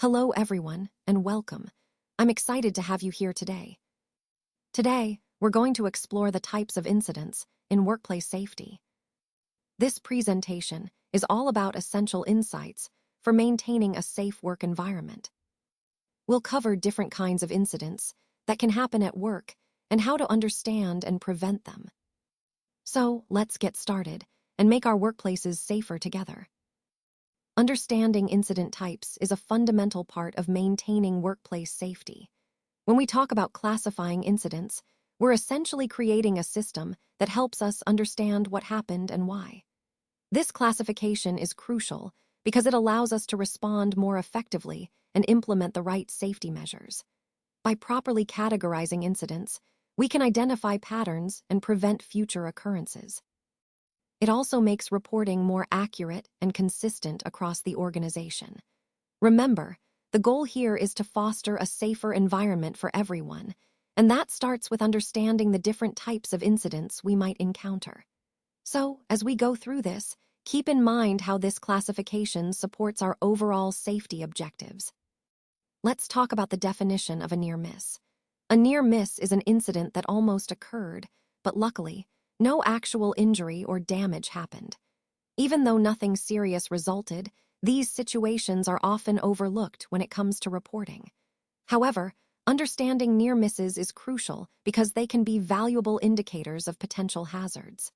Hello, everyone, and welcome. I'm excited to have you here today. Today, we're going to explore the types of incidents in workplace safety. This presentation is all about essential insights for maintaining a safe work environment. We'll cover different kinds of incidents that can happen at work and how to understand and prevent them. So, let's get started and make our workplaces safer together. Understanding incident types is a fundamental part of maintaining workplace safety. When we talk about classifying incidents, we're essentially creating a system that helps us understand what happened and why. This classification is crucial because it allows us to respond more effectively and implement the right safety measures. By properly categorizing incidents, we can identify patterns and prevent future occurrences. It also makes reporting more accurate and consistent across the organization. Remember, the goal here is to foster a safer environment for everyone, and that starts with understanding the different types of incidents we might encounter. So, as we go through this, keep in mind how this classification supports our overall safety objectives. Let's talk about the definition of a near miss. A near miss is an incident that almost occurred, but luckily, no actual injury or damage happened. Even though nothing serious resulted, these situations are often overlooked when it comes to reporting. However, understanding near misses is crucial because they can be valuable indicators of potential hazards.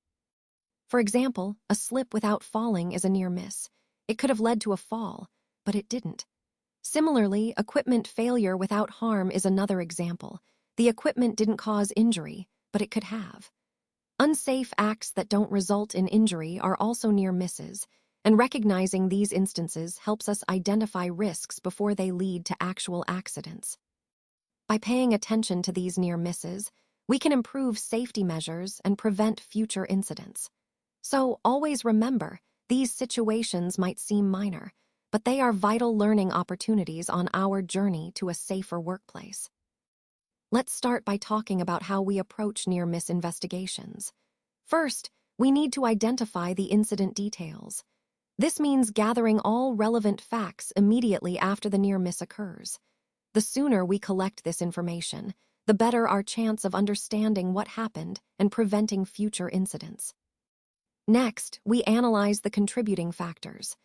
For example, a slip without falling is a near miss. It could have led to a fall, but it didn't. Similarly, equipment failure without harm is another example. The equipment didn't cause injury, but it could have. Unsafe acts that don't result in injury are also near misses, and recognizing these instances helps us identify risks before they lead to actual accidents. By paying attention to these near misses, we can improve safety measures and prevent future incidents. So always remember, these situations might seem minor, but they are vital learning opportunities on our journey to a safer workplace. Let's start by talking about how we approach near-miss investigations. First, we need to identify the incident details. This means gathering all relevant facts immediately after the near-miss occurs. The sooner we collect this information, the better our chance of understanding what happened and preventing future incidents. Next, we analyze the contributing factors.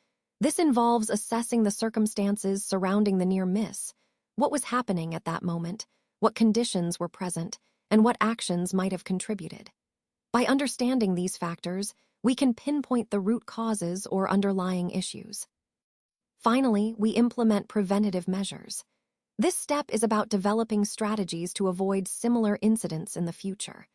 This involves assessing the circumstances surrounding the near-miss. What was happening at that moment? What conditions were present, and what actions might have contributed. By understanding these factors, we can pinpoint the root causes or underlying issues. Finally, we implement preventative measures. This step is about developing strategies to avoid similar incidents in the future.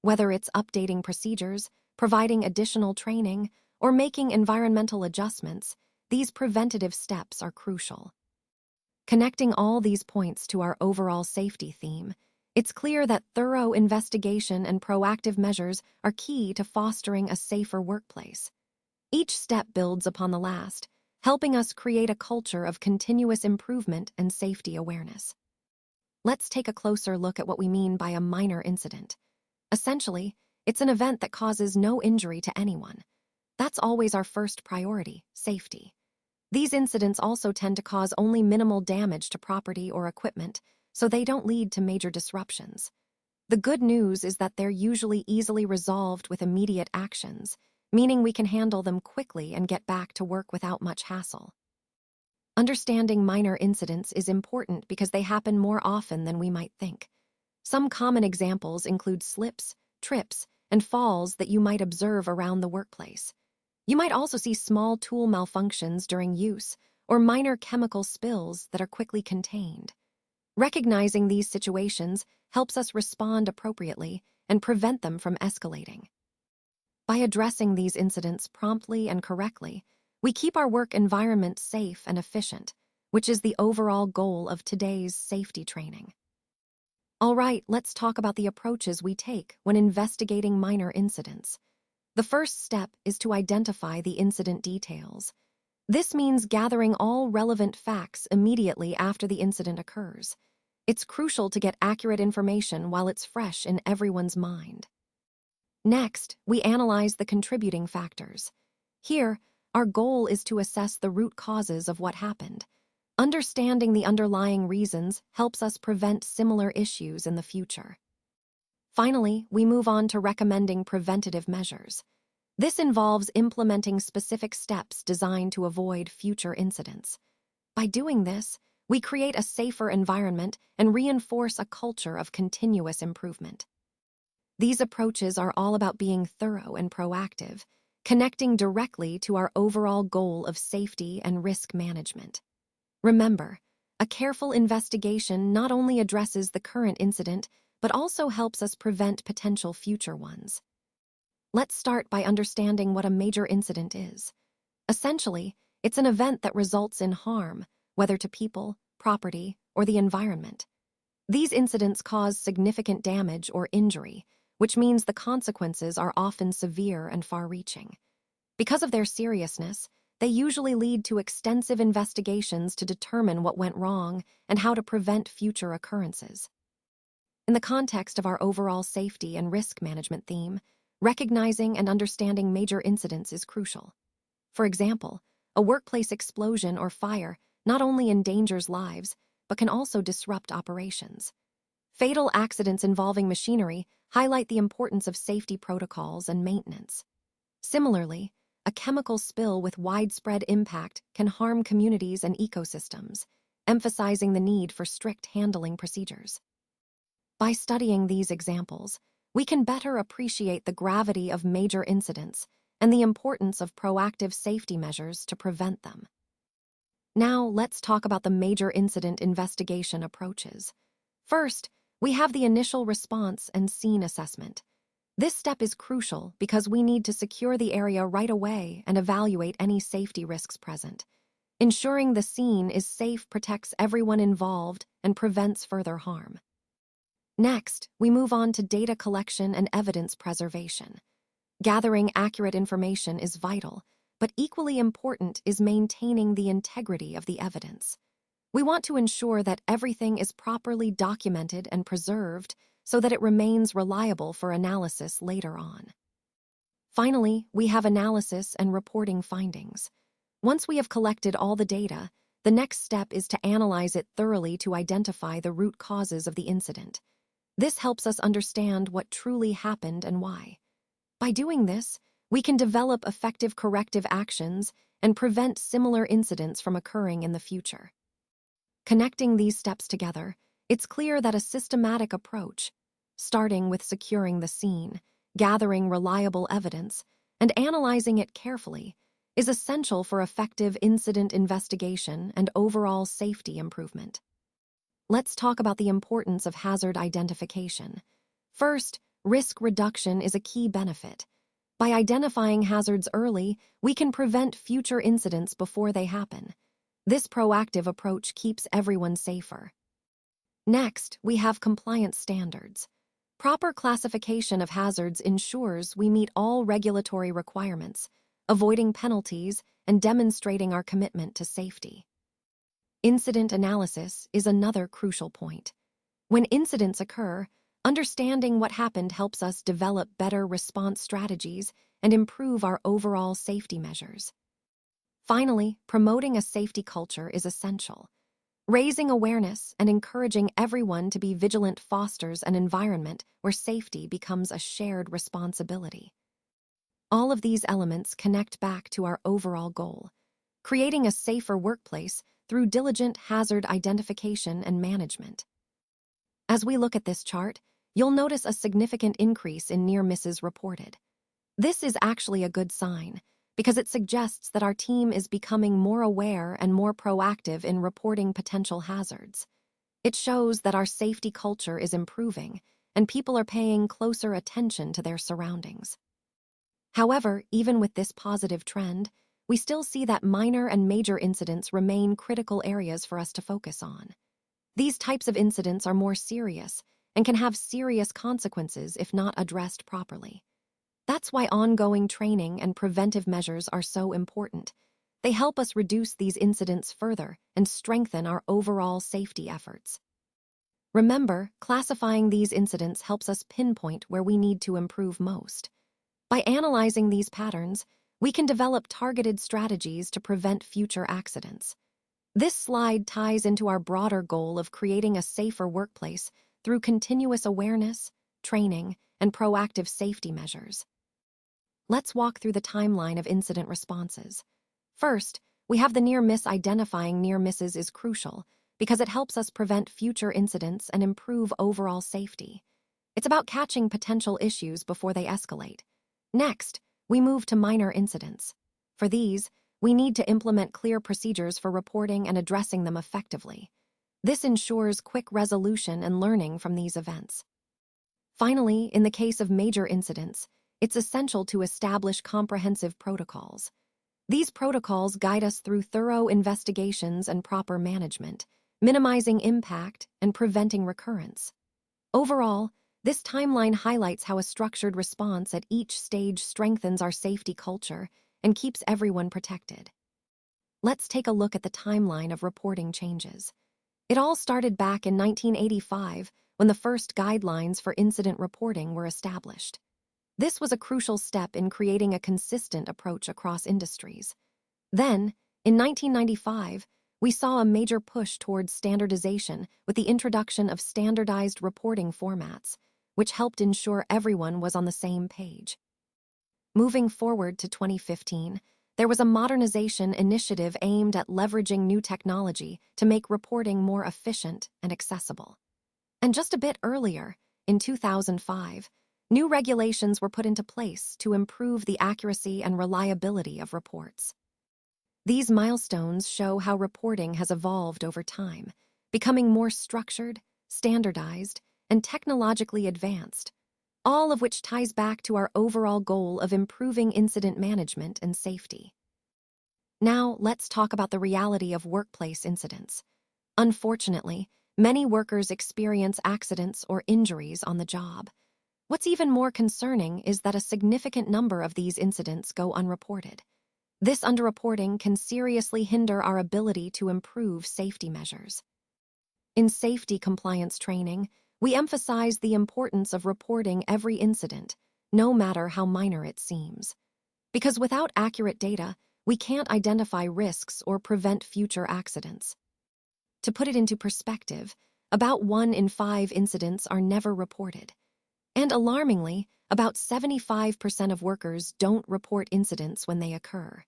Whether it's updating procedures, providing additional training, or making environmental adjustments, these preventative steps are crucial. Connecting all these points to our overall safety theme, it's clear that thorough investigation and proactive measures are key to fostering a safer workplace. Each step builds upon the last, helping us create a culture of continuous improvement and safety awareness. Let's take a closer look at what we mean by a minor incident. Essentially, it's an event that causes no injury to anyone. That's always our first priority, safety. These incidents also tend to cause only minimal damage to property or equipment, so they don't lead to major disruptions. The good news is that they're usually easily resolved with immediate actions, meaning we can handle them quickly and get back to work without much hassle. Understanding minor incidents is important because they happen more often than we might think. Some common examples include slips, trips, and falls that you might observe around the workplace. You might also see small tool malfunctions during use or minor chemical spills that are quickly contained. Recognizing these situations helps us respond appropriately and prevent them from escalating. By addressing these incidents promptly and correctly, we keep our work environment safe and efficient, which is the overall goal of today's safety training. All right, let's talk about the approaches we take when investigating minor incidents. The first step is to identify the incident details. This means gathering all relevant facts immediately after the incident occurs. It's crucial to get accurate information while it's fresh in everyone's mind. Next, we analyze the contributing factors. Here, our goal is to assess the root causes of what happened. Understanding the underlying reasons helps us prevent similar issues in the future. Finally, we move on to recommending preventative measures. This involves implementing specific steps designed to avoid future incidents. By doing this, we create a safer environment and reinforce a culture of continuous improvement. These approaches are all about being thorough and proactive, connecting directly to our overall goal of safety and risk management. Remember, a careful investigation not only addresses the current incident, but also helps us prevent potential future ones. Let's start by understanding what a major incident is. Essentially, it's an event that results in harm, whether to people, property, or the environment. These incidents cause significant damage or injury, which means the consequences are often severe and far-reaching. Because of their seriousness, they usually lead to extensive investigations to determine what went wrong and how to prevent future occurrences. In the context of our overall safety and risk management theme, recognizing and understanding major incidents is crucial. For example, a workplace explosion or fire not only endangers lives, but can also disrupt operations. Fatal accidents involving machinery highlight the importance of safety protocols and maintenance. Similarly, a chemical spill with widespread impact can harm communities and ecosystems, emphasizing the need for strict handling procedures. By studying these examples, we can better appreciate the gravity of major incidents and the importance of proactive safety measures to prevent them. Now, let's talk about the major incident investigation approaches. First, we have the initial response and scene assessment. This step is crucial because we need to secure the area right away and evaluate any safety risks present. Ensuring the scene is safe protects everyone involved and prevents further harm. Next, we move on to data collection and evidence preservation. Gathering accurate information is vital, but equally important is maintaining the integrity of the evidence. We want to ensure that everything is properly documented and preserved so that it remains reliable for analysis later on. Finally, we have analysis and reporting findings. Once we have collected all the data, the next step is to analyze it thoroughly to identify the root causes of the incident. This helps us understand what truly happened and why. By doing this, we can develop effective corrective actions and prevent similar incidents from occurring in the future. Connecting these steps together, it's clear that a systematic approach, starting with securing the scene, gathering reliable evidence, and analyzing it carefully, is essential for effective incident investigation and overall safety improvement. Let's talk about the importance of hazard identification. First, risk reduction is a key benefit. By identifying hazards early, we can prevent future incidents before they happen. This proactive approach keeps everyone safer. Next, we have compliance standards. Proper classification of hazards ensures we meet all regulatory requirements, avoiding penalties and demonstrating our commitment to safety. Incident analysis is another crucial point. When incidents occur, understanding what happened helps us develop better response strategies and improve our overall safety measures. Finally, promoting a safety culture is essential. Raising awareness and encouraging everyone to be vigilant fosters an environment where safety becomes a shared responsibility. All of these elements connect back to our overall goal, creating a safer workplace through diligent hazard identification and management. As we look at this chart, you'll notice a significant increase in near misses reported. This is actually a good sign, because it suggests that our team is becoming more aware and more proactive in reporting potential hazards. It shows that our safety culture is improving, and people are paying closer attention to their surroundings. However, even with this positive trend, we still see that minor and major incidents remain critical areas for us to focus on. These types of incidents are more serious and can have serious consequences if not addressed properly. That's why ongoing training and preventive measures are so important. They help us reduce these incidents further and strengthen our overall safety efforts. Remember, classifying these incidents helps us pinpoint where we need to improve most. By analyzing these patterns, we can develop targeted strategies to prevent future accidents. This slide ties into our broader goal of creating a safer workplace through continuous awareness, training, and proactive safety measures. Let's walk through the timeline of incident responses. First, we have the near miss. Identifying near misses is crucial because it helps us prevent future incidents and improve overall safety. It's about catching potential issues before they escalate. Next, we move to minor incidents. For these, we need to implement clear procedures for reporting and addressing them effectively. This ensures quick resolution and learning from these events. Finally, in the case of major incidents, it's essential to establish comprehensive protocols. These protocols guide us through thorough investigations and proper management, minimizing impact and preventing recurrence. Overall, this timeline highlights how a structured response at each stage strengthens our safety culture and keeps everyone protected. Let's take a look at the timeline of reporting changes. It all started back in 1985 when the first guidelines for incident reporting were established. This was a crucial step in creating a consistent approach across industries. Then, in 1995, we saw a major push towards standardization with the introduction of standardized reporting formats, which helped ensure everyone was on the same page. Moving forward to 2015, there was a modernization initiative aimed at leveraging new technology to make reporting more efficient and accessible. And just a bit earlier, in 2005, new regulations were put into place to improve the accuracy and reliability of reports. These milestones show how reporting has evolved over time, becoming more structured, standardized, and technologically advanced, all of which ties back to our overall goal of improving incident management and safety. Now, let's talk about the reality of workplace incidents. Unfortunately, many workers experience accidents or injuries on the job. What's even more concerning is that a significant number of these incidents go unreported. This underreporting can seriously hinder our ability to improve safety measures. In safety compliance training, we emphasize the importance of reporting every incident, no matter how minor it seems. Because without accurate data, we can't identify risks or prevent future accidents. To put it into perspective, about 1 in 5 incidents are never reported. And alarmingly, about 75% of workers don't report incidents when they occur.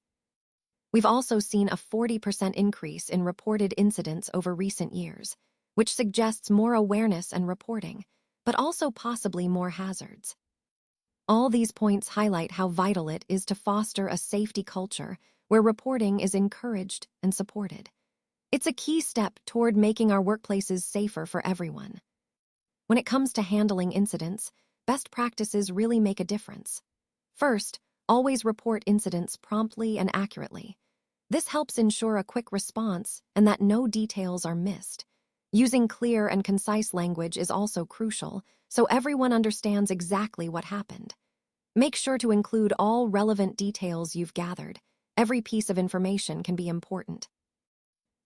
We've also seen a 40% increase in reported incidents over recent years, which suggests more awareness and reporting, but also possibly more hazards. All these points highlight how vital it is to foster a safety culture where reporting is encouraged and supported. It's a key step toward making our workplaces safer for everyone. When it comes to handling incidents, best practices really make a difference. First, always report incidents promptly and accurately. This helps ensure a quick response and that no details are missed. Using clear and concise language is also crucial, so everyone understands exactly what happened. Make sure to include all relevant details you've gathered. Every piece of information can be important.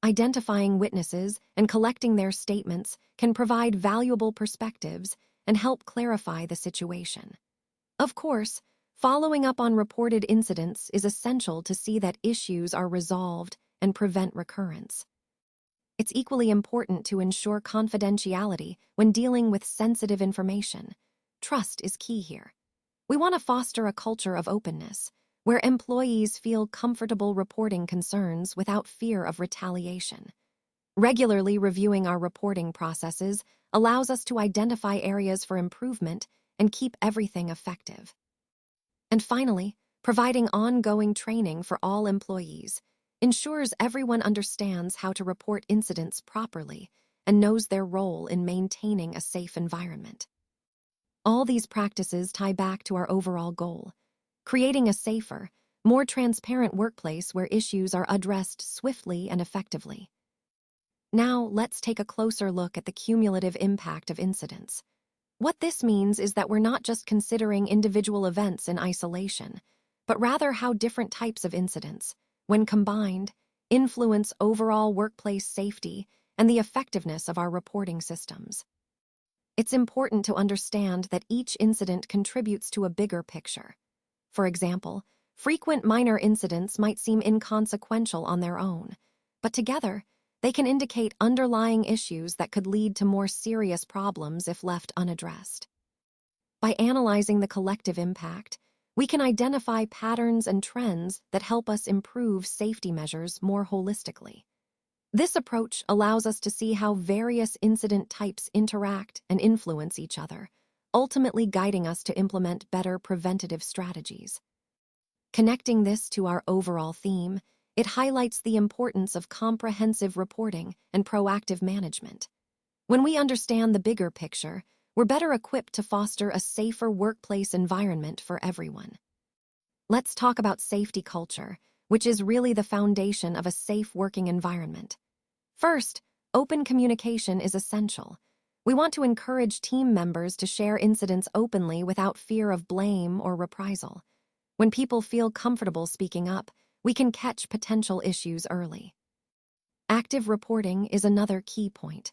Identifying witnesses and collecting their statements can provide valuable perspectives and help clarify the situation. Of course, following up on reported incidents is essential to see that issues are resolved and prevent recurrence. It's equally important to ensure confidentiality when dealing with sensitive information. Trust is key here. We want to foster a culture of openness, where employees feel comfortable reporting concerns without fear of retaliation. Regularly reviewing our reporting processes allows us to identify areas for improvement and keep everything effective. And finally, providing ongoing training for all employees ensures everyone understands how to report incidents properly and knows their role in maintaining a safe environment. All these practices tie back to our overall goal: creating a safer, more transparent workplace where issues are addressed swiftly and effectively. Now, let's take a closer look at the cumulative impact of incidents. What this means is that we're not just considering individual events in isolation, but rather how different types of incidents, when combined, influence overall workplace safety and the effectiveness of our reporting systems. It's important to understand that each incident contributes to a bigger picture. For example, frequent minor incidents might seem inconsequential on their own, but together, They can indicate underlying issues that could lead to more serious problems if left unaddressed. By analyzing the collective impact, we can identify patterns and trends that help us improve safety measures more holistically. This approach allows us to see how various incident types interact and influence each other, ultimately guiding us to implement better preventative strategies. Connecting this to our overall theme, it highlights the importance of comprehensive reporting and proactive management. When we understand the bigger picture, we're better equipped to foster a safer workplace environment for everyone. Let's talk about safety culture, which is really the foundation of a safe working environment. First, open communication is essential. We want to encourage team members to share incidents openly without fear of blame or reprisal. When people feel comfortable speaking up, we can catch potential issues early. Active reporting is another key point.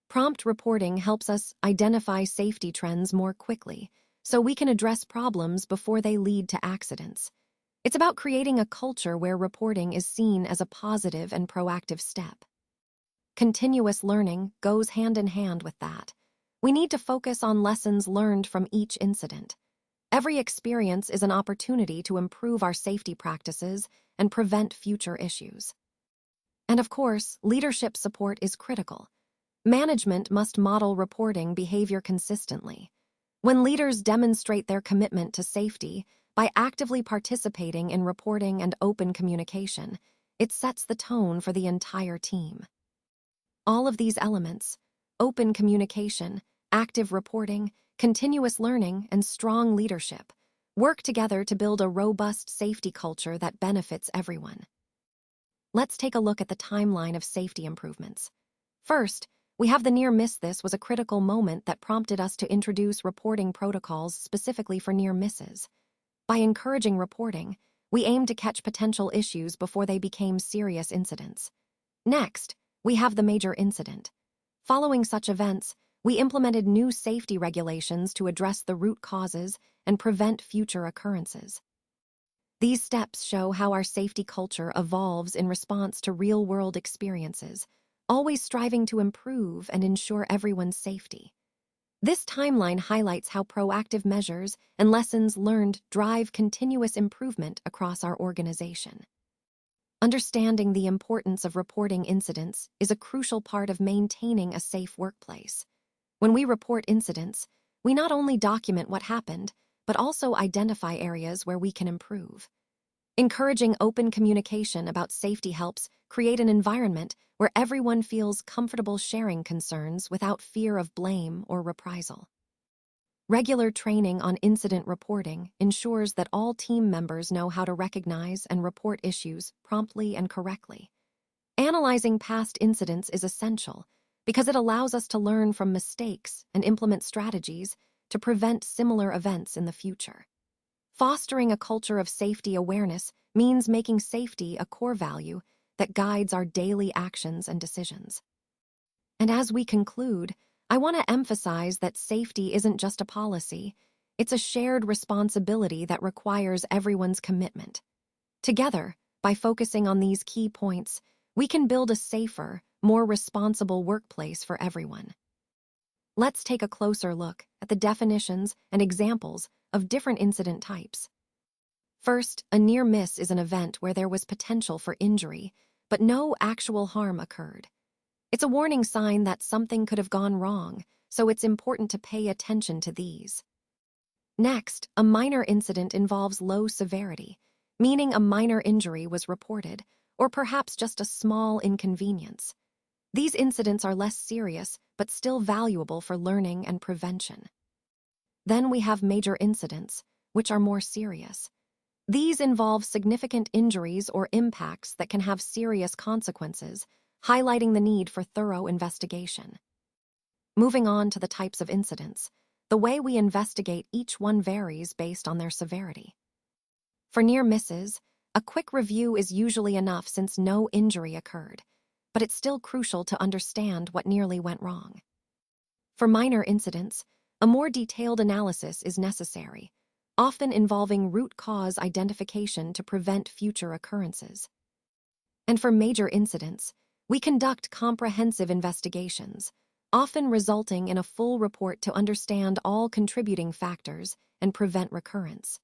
Prompt reporting helps us identify safety trends more quickly, so we can address problems before they lead to accidents. It's about creating a culture where reporting is seen as a positive and proactive step. Continuous learning goes hand in hand with that. We need to focus on lessons learned from each incident. Every experience is an opportunity to improve our safety practices and prevent future issues. And of course, leadership support is critical. Management must model reporting behavior consistently. When leaders demonstrate their commitment to safety by actively participating in reporting and open communication, it sets the tone for the entire team. All of these elements, open communication, active reporting, continuous learning, and strong leadership, work together to build a robust safety culture that benefits everyone. Let's take a look at the timeline of safety improvements. First, we have the near miss. This was a critical moment that prompted us to introduce reporting protocols specifically for near misses. By encouraging reporting, we aim to catch potential issues before they became serious incidents. Next, we have the major incident. Following such events, we implemented new safety regulations to address the root causes and prevent future occurrences. These steps show how our safety culture evolves in response to real-world experiences, always striving to improve and ensure everyone's safety. This timeline highlights how proactive measures and lessons learned drive continuous improvement across our organization. Understanding the importance of reporting incidents is a crucial part of maintaining a safe workplace. When we report incidents, we not only document what happened, but also identify areas where we can improve. Encouraging open communication about safety helps create an environment where everyone feels comfortable sharing concerns without fear of blame or reprisal. Regular training on incident reporting ensures that all team members know how to recognize and report issues promptly and correctly. Analyzing past incidents is essential because it allows us to learn from mistakes and implement strategies to prevent similar events in the future. Fostering a culture of safety awareness means making safety a core value that guides our daily actions and decisions. And as we conclude, I want to emphasize that safety isn't just a policy, it's a shared responsibility that requires everyone's commitment. Together, by focusing on these key points, we can build a safer, more responsible workplace for everyone. Let's take a closer look at the definitions and examples of different incident types. First, a near miss is an event where there was potential for injury, but no actual harm occurred. It's a warning sign that something could have gone wrong, so it's important to pay attention to these. Next, a minor incident involves low severity, meaning a minor injury was reported, or perhaps just a small inconvenience. These incidents are less serious, but still valuable for learning and prevention. Then we have major incidents, which are more serious. These involve significant injuries or impacts that can have serious consequences, highlighting the need for thorough investigation. Moving on to the types of incidents, the way we investigate each one varies based on their severity. For near misses, a quick review is usually enough since no injury occurred, but it's still crucial to understand what nearly went wrong. For minor incidents, a more detailed analysis is necessary, often involving root cause identification to prevent future occurrences. And for major incidents, We conduct comprehensive investigations, often resulting in a full report to understand all contributing factors and prevent recurrence.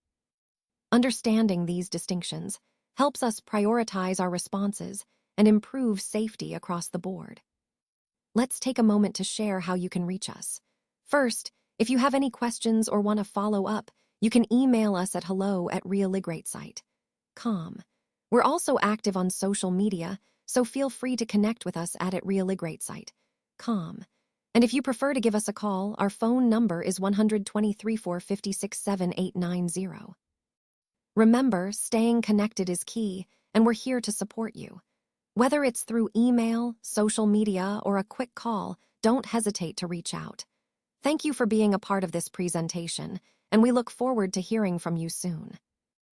Understanding these distinctions helps us prioritize our responses and improve safety across the board. Let's take a moment to share how you can reach us. First, if you have any questions or want to follow up, you can email us at hello@realigrate.com. We're also active on social media, so feel free to connect with us at realigrate.com. And if you prefer to give us a call, our phone number is 123-456-7890. Remember, staying connected is key, and we're here to support you. Whether it's through email, social media, or a quick call, don't hesitate to reach out. Thank you for being a part of this presentation, and we look forward to hearing from you soon.